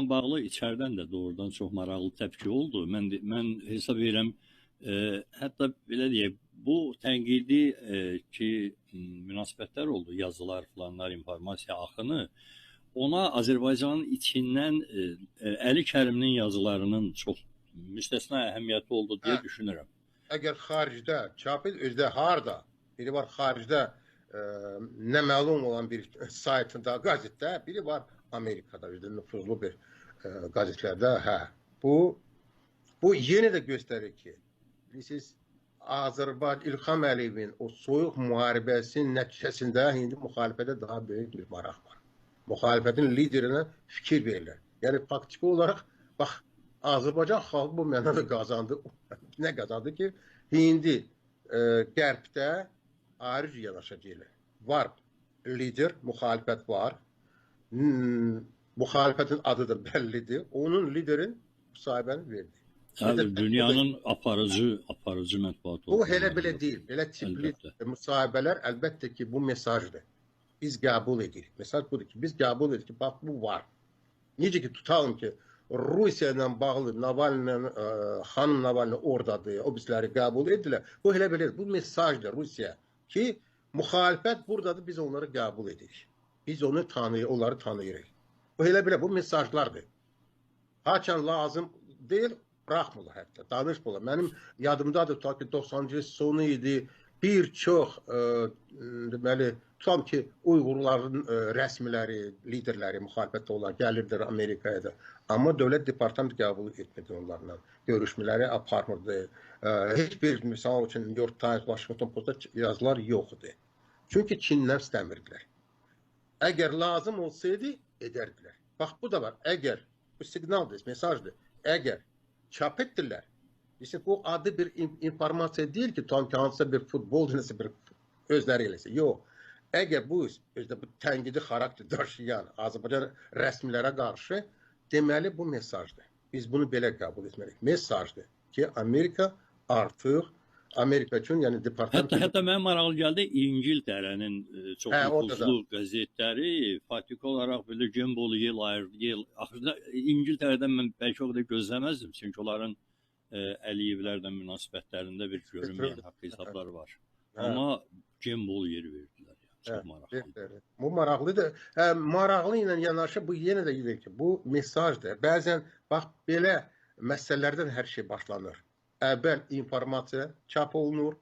bununla bağlı içərdən də doğrudan çox maraqlı təpki oldu. Mən hesab edirəm, hətta belə deyək, bu tənqidi ki, münasibətlər oldu, yazılar, falanlar, informasiya axını, ona Azərbaycanın içindən Əli Kəriminin yazılarının çox müstəsna əhəmiyyəti oldu deyə düşünürəm. Əgər xaricdə, çapı özdə harda, biri var xaricdə nə məlum olan bir saytında, qəzetdə, biri var Amerikada, özdə nüfuzlu bir qəzetlərdə. Hə, bu yenə də göstərir ki, bilirsiniz, Azərbaycan İlham Əliyevin o soyuq müharibəsinin nəticəsində indi müxalifətə daha böyük bir maraq var. Müxalifətin liderinə fikir verilir. Yəni, faktiki olaraq, bax, Azərbaycan xalqı bu mənada qazandı. Nə qazandı ki, indi qərbdə ayrıca yanaşacaqlar. Var lider, müxalifət var. Müxalifətin adı da bəllidir. Onun liderin müsahibəni verdi. Tabii, dünyanın aparıcı mətbuatı. Bu elə belə deyil. Belə tipli müsahibələr əlbəttə ki, bu mesajdır. Biz qəbul edirik. Mesaj budur ki, biz qəbul edirik ki, bax, bu var. Necə ki, tutalım ki, Rusiya ilə bağlı xanım Navalny oradadır, o bizləri qəbul edirlər. Bu elə belə, bu mesajdır Rusiya ki, müxalifət buradadır, biz onları qəbul edirik. Biz onu tanıyırıq, onları tanıyırıq. Bu elə belə, bu mesajlardır. Haçan lazım deyil, bıraxmırlar hətta, danışmırlar. Mənim yadımdadır, ta ki 90-cı sonu idi, bir çox, deməli, tutam ki, Uyğurların rəsmiləri, liderləri, müxalifətdə onlar gəlirdir Amerikaya da. Amma dövlət departamenti qəbul etmədi onlarla. Görüşmələri aparmırdı. Heç bir, misal üçün, New York Times, Washington Post'da yazılar yoxdur. Çünki Çinlər istəmirdilər. Əgər lazım olsaydı, edərdilər. Bax, bu da var. Əgər, bu siqnaldır, mesajdır. Əgər çap etdirlər, bu adı bir informasiya deyil ki, tam ki, hansısa bir futbol, nəsə bir özləri eləsə. Yox. Əgər bu tənqidi xarakter daşıyan Azərbaycan rəsmilərə qarşı, deməli bu mesajdır. Biz bunu belə qəbul etməliyik. Mesajdır ki, Amerika artıq Amerika üçün, yəni departament... Hətta mənə maraqlı gəldi, İngiltərənin çox nüfuzlu qəzetləri faktiki olaraq belə Campbell, Yale, axırda İngiltərədən mən bəlkə o qədər gözləməzdim. Çünki onların Əliyevlərlə münasibətlərində bir görünməyən haqq hesabları var. Amma Campbell yeri verdilər. Çox maraqlıdır. Bu maraqlıdır. Maraqlı ilə yanaşı bu yenə də deyir ki, bu mesajdır. Bəzən, bax, belə məsələlərdən hər şey başlanır. Əvvəl informasiya çap olunur,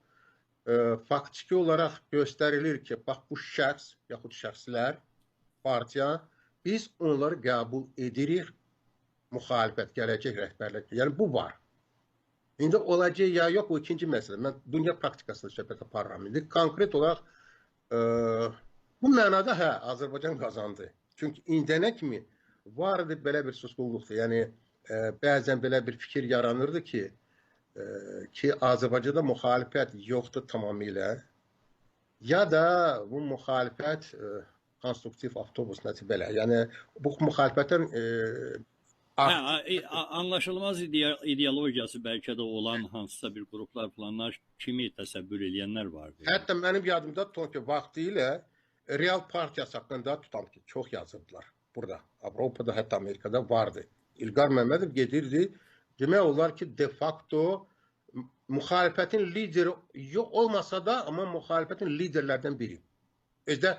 faktiki olaraq göstərilir ki, bax, bu şəxs, yaxud şəxslər, partiya, biz onları qəbul edirik, müxalifət, gələcək rəhbərlik. Yəni, bu var. İndi olacaq ya yox, bu ikinci məsələ. Mən dünya praktikasında söhbət aparıram. İndi konkret olaraq, bu mənada, hə, Azərbaycan qazandı. Çünki indiyənə kimi vardı belə bir susqunluqdur. Yəni, bəzən belə bir fikir yaranırdı ki, Azərbaycanda müxalifət yoxdur tamamilə, ya da bu müxalifət konstruktiv avtobus nəticə belə. Yəni, bu müxalifətən... Anlaşılmaz ideologiyası bəlkə də olan hansısa bir qruplar, planlar kimi təsəvvür edənlər vardı. Hətta mənim yadımda ki, vaxtı ilə Real Partiyası haqqında tutam ki, çox yazırdılar burada. Avropada, hətta Amerikada vardı. İlqar Məmmədov gedirdi. Demək olar ki, de facto müxalifətin lideri yox olmasa da, amma müxalifətin liderlərdən biri. Özdə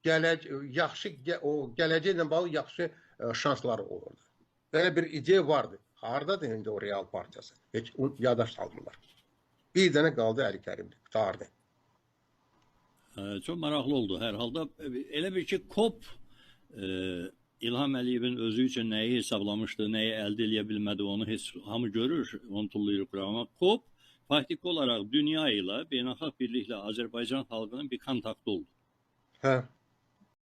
gələcəklə bağlı yaxşı şansları olurdu. Belə bir ideya vardı. Haradadır indi o Real Partiyası? Heç yadaş salmırlar. Bir dənə qaldı Əli Kərimli, qutardı. Çox maraqlı oldu hər halda. Elə bir ki, COP İlham Əliyevin özü üçün nəyi hesablamışdı, nəyi əldə edə bilmədi, onu heç hamı görür, onu tullayır qurama. COP faktiki olaraq dünya ilə, beynəlxalq birliklə Azərbaycan xalqının bir kontaktı oldu. Hə.